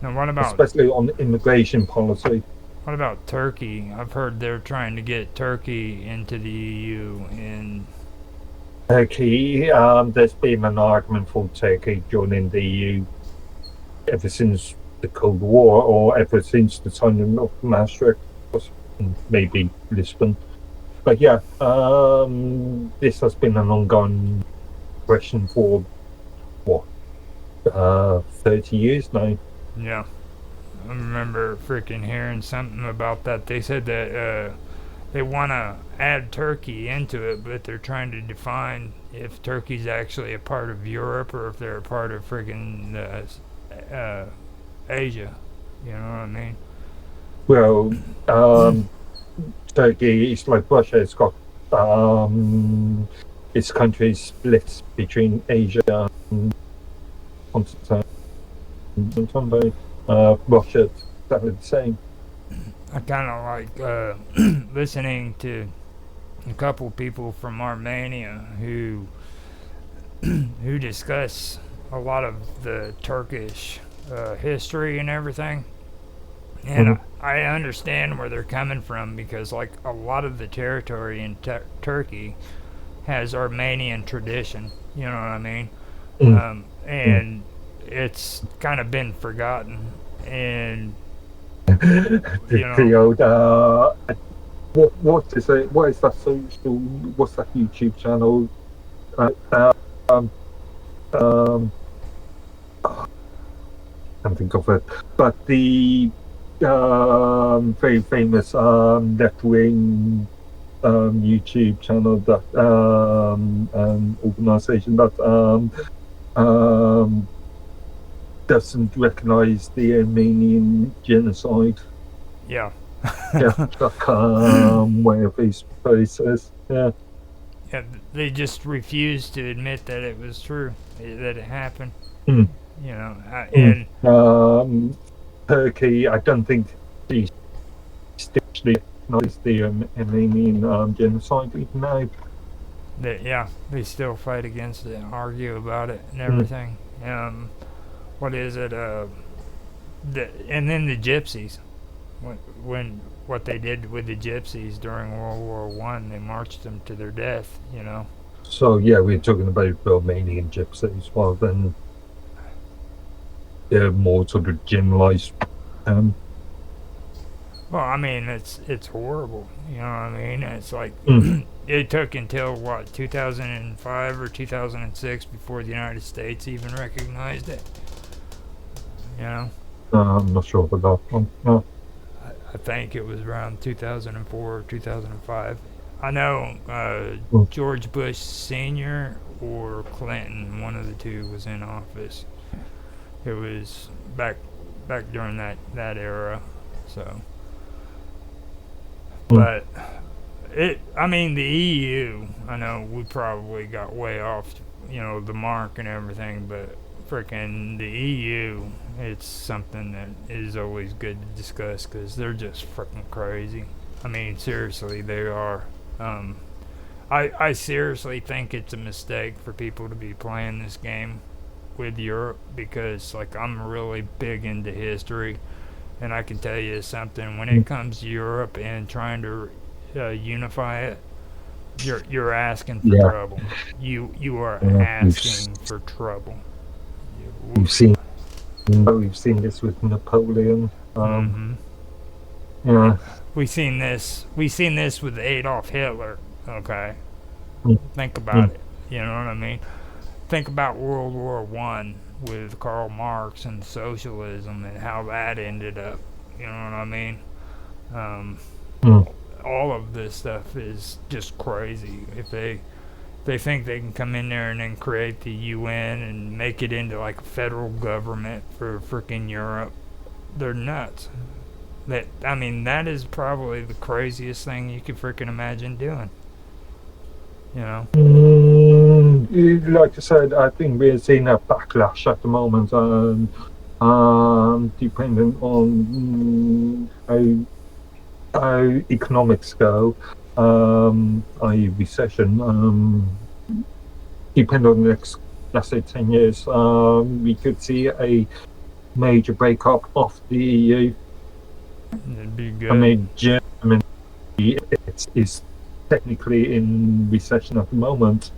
Now especially on immigration policy. what about Turkey? I've heard they're trying to get Turkey into the EU, and Turkey, there's been an argument for Turkey joining the EU ever since the Cold War, or ever since the signing of Maastricht, maybe Lisbon. But yeah, this has been an ongoing question for what 30 years now. yeah, I remember freaking hearing something about that. They said that they want to add Turkey into it, but they're trying to define if Turkey's actually a part of Europe or if they're a part of freaking Asia. You know what I mean? Well, Turkey is like Russia. It's got its country split between Asia and continent. Russia, exactly the same. I kind of like listening to a couple people from Armenia who discuss a lot of the Turkish history and everything. And Mhm. I understand where they're coming from because, like, a lot of the territory in Turkey has Armenian tradition. You know what I mean? Mm, mm. And it's kind of been forgotten. And, you The know, old what is it? What is that social? What's that YouTube channel? Uh, um, um, I can't think of it. But the very famous left wing YouTube channel, that organization that um, doesn't recognize the Armenian genocide. yeah. Yeah, that way of these places. Yeah. Yeah, they just refuse to admit that it was true, that it happened. Mm, You know, mm. and Turkey, I don't think they actually recognize the Armenian genocide even now. yeah, they still fight against it, and argue about it, and Mm. everything. What is it? And then the gypsies, when what they did with the gypsies during World War I, they marched them to their death. You know. So yeah, we're talking about Romanian gypsies rather than more sort of generalized. Um, Well, I mean, it's horrible. You know what I mean? It's like mm, it took until what 2005 or 2006 before the United States even recognized it. You know, I'm not sure about that one. No. I think it was around 2004 or 2005. I know Mm, George Bush Sr. or Clinton, one of the two, was in office. It was back during that era. So, mm, but I mean, the EU. I know we probably got way off, the mark and everything, but freaking the EU, it's something that is always good to discuss because they're just freaking crazy. I mean, seriously, they are. Um, I seriously think it's a mistake for people to be playing this game with Europe because, like, I'm really big into history, and I can tell you something. When mm. it comes to Europe and trying to unify it, you're asking for Yeah, trouble. You are yeah, asking for trouble. we've seen we've seen this with Napoleon. Mm-hmm. Yeah, We seen this with Adolf Hitler. Okay, mm, think about mm, it. You know what I mean? Think about World War One with Karl Marx and socialism and how that ended up. You know what I mean? Um, mm, all of this stuff is just crazy. If they think they can come in there and then create the UN and make it into like a federal government for freaking Europe, they're nuts. That is probably the craziest thing you could freaking imagine doing. You know? Like I said, I think we're seeing a backlash at the moment, and depending on how economics go, i.e. recession, depending on the next, let's say, 10 years, we could see a major breakup of the EU. It'd be I good. mean, Germany is technically in recession at the moment,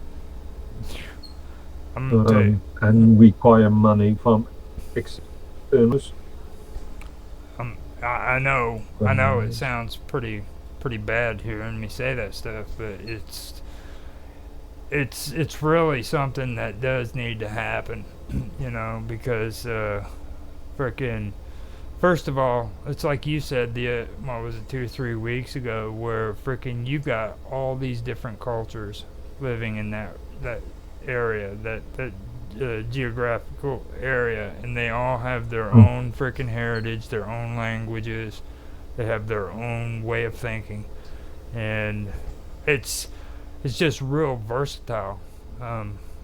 I'm gonna tell you. and require money from externals. I know it sounds pretty bad hearing me say that stuff, but it's really something that does need to happen, because freaking first of all, it's like you said what was it 2 or 3 weeks ago, where freaking you got all these different cultures living in that area, that geographical area, and they all have their Mm, own freaking heritage, their own languages, they have their own way of thinking, and it's it's just real versatile.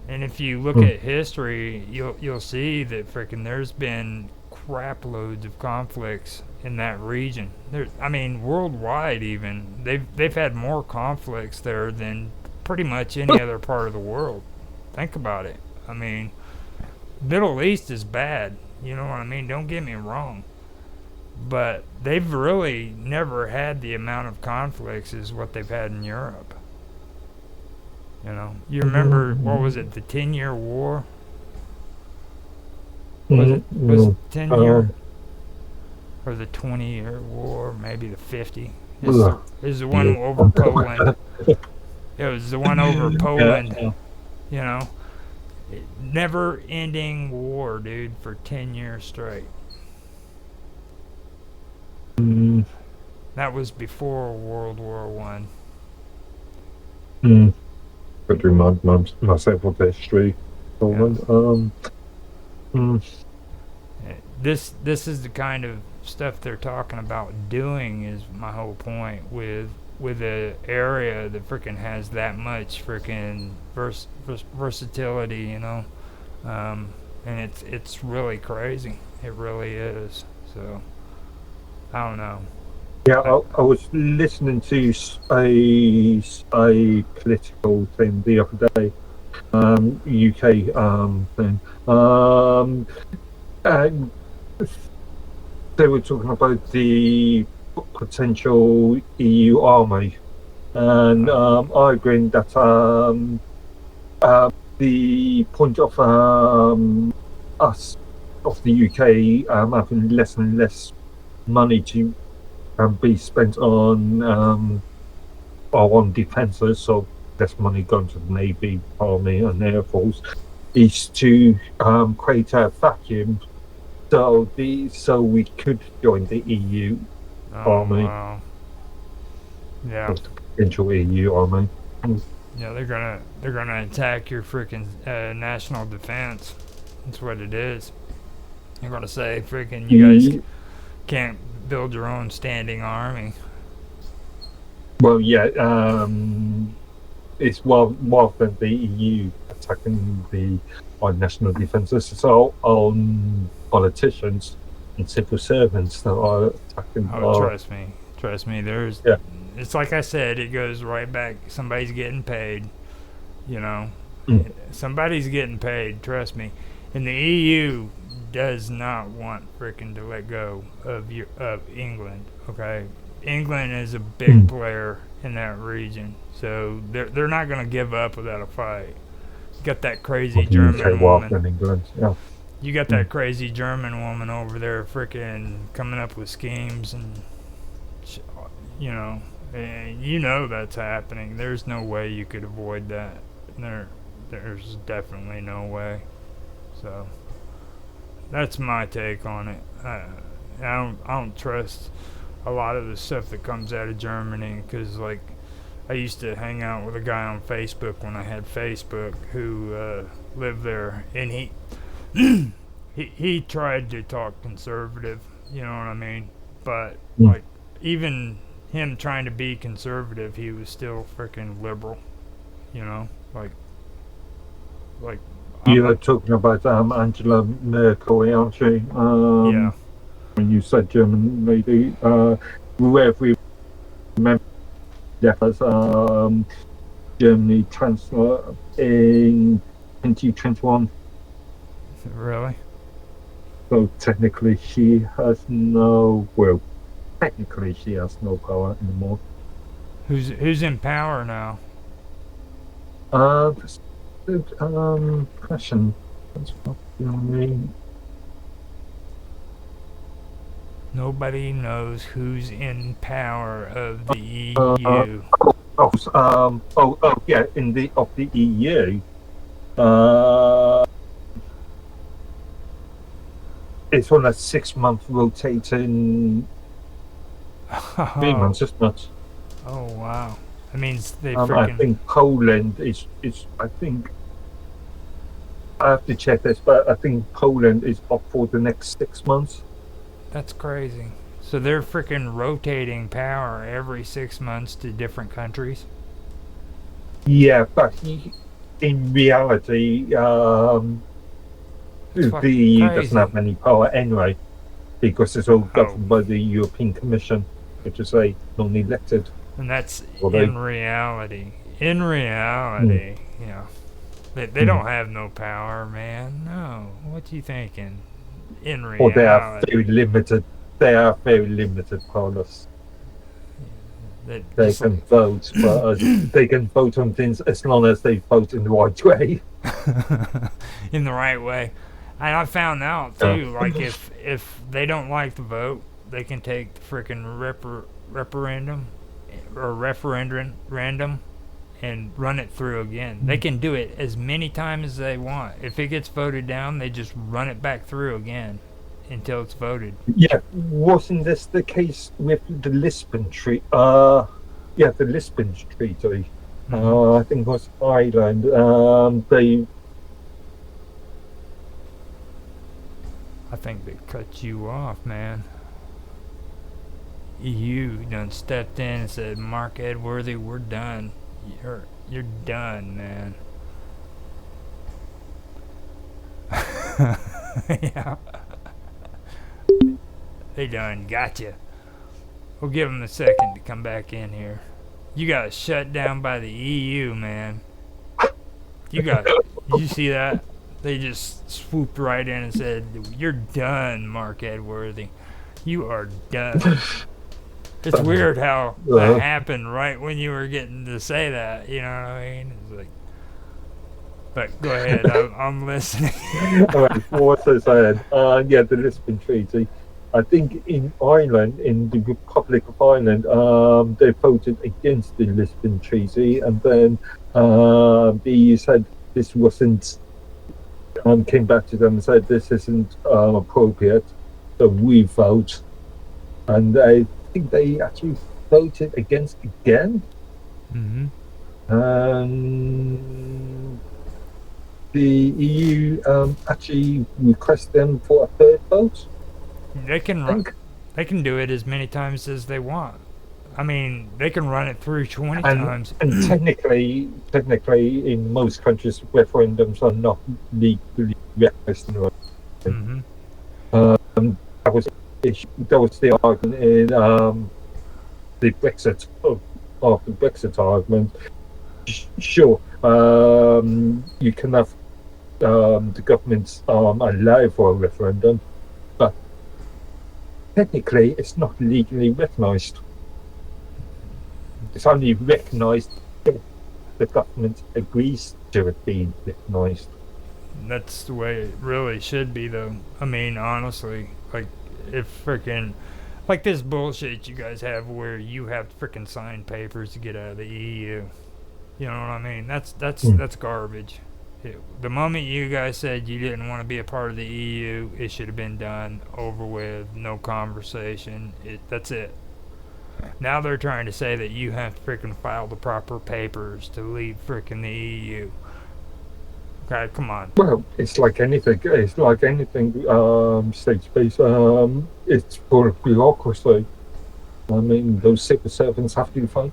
And if you look mm, at history, you'll see that freaking there's been crap loads of conflicts in that region. Worldwide even they've had more conflicts there than pretty much any other part of the world. Think about it. I mean, Middle East is bad. You know what I mean? Don't get me wrong. But they've really never had the amount of conflicts as what they've had in Europe. You remember what was it? The 10-year war? Was mm, it was mm, it 10-year um, or the 20-year war? Maybe the 50. ugh, Is the one yeah. over Poland. It was the one over Yeah, Poland. You know, never-ending war, dude, for 10 years straight. mm, That was before World War One. mm. I do myself of history. Yeah. Poland. Mm, This is the kind of stuff they're talking about doing. Is my whole point with a area that freaking has that much freaking versatility, and it's really crazy. It really is. So I don't know. yeah, I, I was listening to a political thing the other day, UK thing, and they were talking about the potential EU army, and uh, arguing that the point of us of the UK having less and less money to be spent on defences, so less money going to the Navy, Army, and Air Force, is to create a vacuum so we could join the EU oh Army. wow. Yeah. potential EU army. Yeah, they're gonna attack your freaking national defense. That's what it is. They're gonna say freaking you guys E- can't build your own standing army. Well, yeah, it's rather than the EU attacking our national defences, it's our own politicians and civil servants that are attacking Oh, our. trust me. There's, Yeah. it's like I said, it goes right back. Somebody's getting paid. You know, Mm. somebody's getting paid. Trust me. And the EU does not want freaking to let go of England. Okay, England is a big player in that region, so they're not gonna give up without a fight. You got that crazy The UK German rather woman. than England. Yeah. You got that crazy German woman over there, freaking coming up with schemes and, you know, and you know that's happening. There's no way you could avoid that. There's definitely no way. So that's my take on it. I don't trust a lot of the stuff that comes out of Germany because, like, I used to hang out with a guy on Facebook when I had Facebook who lived there, and he tried to talk conservative, you know what I mean? But like even him trying to be conservative, he was still freaking liberal, you know? Like You're talking about Angela Merkel, aren't you? yeah. When you said German lady, whoever we remember that as Germany Chancellor in 2021. Really? So technically she has no power anymore. Who's in power now? That's a good question. That's probably Nobody knows who's in power of the uh, EU. yeah, in the EU. It's on a 6-month rotating 3 months, isn't it? Oh wow. That means they I freaking. think Poland is. I think I have to check this, but I think Poland is up for the next 6 months. That's crazy. So they're freaking rotating power every 6 months to different countries. Yeah, but in reality, the EU doesn't have any power anyway, because it's all governed by the European Commission, which is a non-elected. And that's in reality. In reality, yeah. They don't have no power, man. No. What you thinking? In reality. Or they are very limited. They are very limited powers. They can vote, but they can vote on things as long as they vote in the right way. In the right way. And I found out too, like if they don't like the vote, they can take the freaking referendum or referendum and run it through again. They can do it as many times as they want. If it gets voted down, they just run it back through again until it's voted. Yeah, wasn't this the case with the Lisbon Treaty? The Lisbon Treaty. I think it was Ireland. I think they cut you off, man. EU done stepped in and said, "Mark Edworthy, we're done. You're done, man." Yeah. They done got you. We'll give them a second to come back in here. You got shut down by the EU, man. Did you see that? They just swooped right in and said, "You're done, Mark Edworthy. You are done." It's weird how that happened right when you were getting to say that. You know what I mean? It's like, but go ahead. I'm listening. All right, what I said. The Lisbon Treaty. I think in Ireland, in the Republic of Ireland, they voted against the Lisbon Treaty, and then the EU said this wasn't. Came back to them and said this isn't appropriate, so we vote. And I think they actually voted against again. Mm-hmm. And the EU actually request them for a third vote, They can I run. think. They can do it as many times as they want. I mean, they can run it through 20 And times. and technically, in most countries, referendums are not legally recognized in the right. Mm-hmm. That was that was the argument in the of the Brexit argument. Sure, you can have the government's allow for a referendum, but technically, it's not legally recognised. It's only recognised if the government agrees to it being recognised. That's the way it really should be, though. I mean, honestly, like, if freaking. Like this bullshit you guys have where you have to freaking sign papers to get out of the EU. You know what I mean? Mm. That's garbage. The moment you guys said you didn't want to be a part of the EU, it should have been done, over with, no conversation. That's it. Now they're trying to say that you have to freaking file the proper papers to leave freaking the EU. Okay, come on. Well, it's like anything. It's like anything state-based. It's full of bureaucracy. I mean, those civil servants have to What,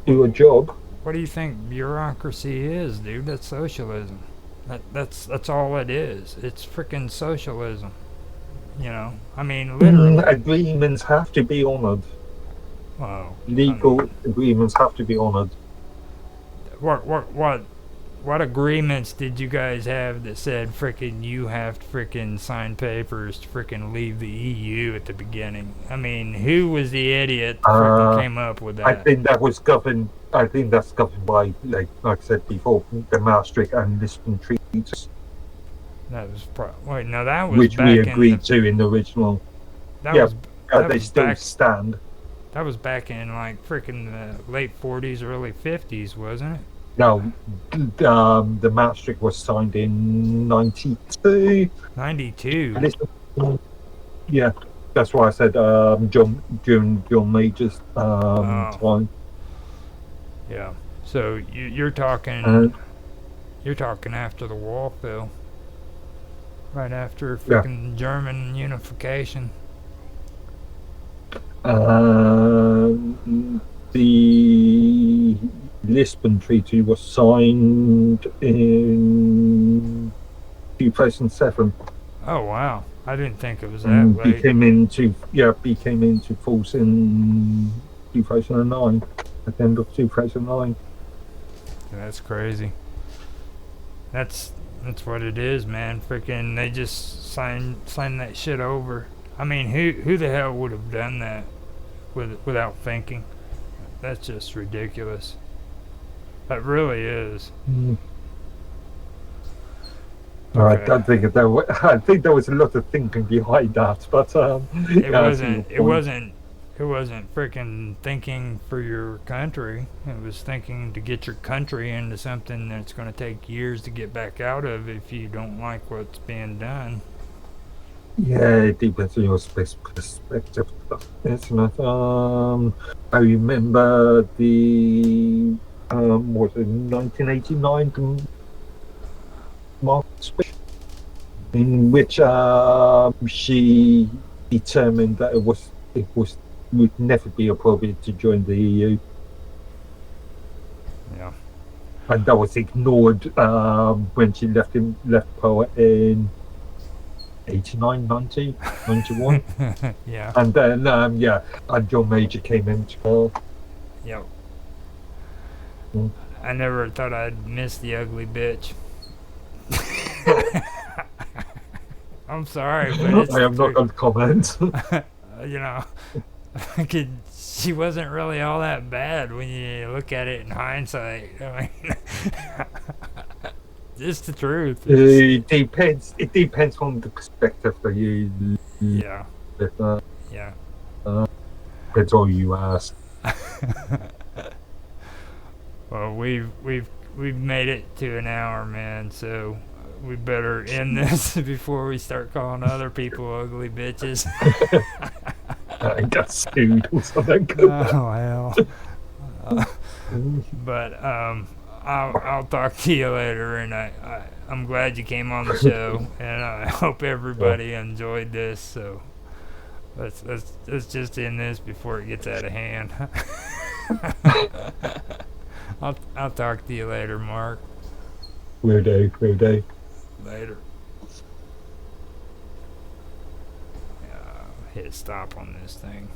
do a job. what do you think bureaucracy is, dude? That's socialism. That's all it is. It's freaking socialism. You know, I mean, literally. Agreements have to be honoured. Wow. Legal agreements have to be honoured. What agreements did you guys have that said frickin' you have to frickin' sign papers to frickin' leave the EU at the beginning? I mean, who was the idiot that frickin' Uh, came up with I that? think that was governed. I think that's governed by, like I said before, the Maastricht and Lisbon treaties, That was wait, no, that was which we back in the agreed to in the original. that Yeah, was that they was still back stand. that was back in like frickin' the late 40s, early 50s, wasn't it? Now, the Maastricht was signed in '92. 92. Yeah, that's why I said during John Major's Oh, time. yeah. So And you're talking after the wall, Phil. Right after yeah, freaking German unification. the Lisbon Treaty was signed in 2007 Oh wow, I didn't think it was that and late. became into force in 2009 at the end of 2009. That's crazy. That's that's what it is, man. Freaking, they just sign that shit over. I mean, who the hell would have done that without thinking? That's just ridiculous. That really is. Mm. I Okay. don't think I think there was a lot of thinking behind that, but It yeah, I see your wasn't. It point. wasn't. It wasn't freaking thinking for your country. It was thinking to get your country into something that's going to take years to get back out of if you don't like what's being done. Yeah, it depends on your perspective, isn't it? I remember the was it 1989 Mark speech in which she determined that it would never be appropriate to join the EU, Yeah. and that was ignored when she left power in 89, 90, 91. Yeah. And then, and John Major came into power. Yep. Mm. I never thought I'd miss the ugly bitch. I'm sorry, but it's I the am not truth. going to comment. You know, she wasn't really all that bad when you look at it in hindsight. I mean, it's the truth. It depends. It depends on the perspective that you Yeah, live. yeah. Depends all you ask. Well, we've made it to an hour, man. So we better end this before we start calling other people ugly bitches. I got sued or something. Oh hell. Uh, But I'll talk to you later, and I'm glad you came on the show, and I hope Sure. everybody enjoyed this. So let's just end this before it gets out of hand. I'll talk to you later, Mark. Will do. Will do. Later. Hit stop on this thing.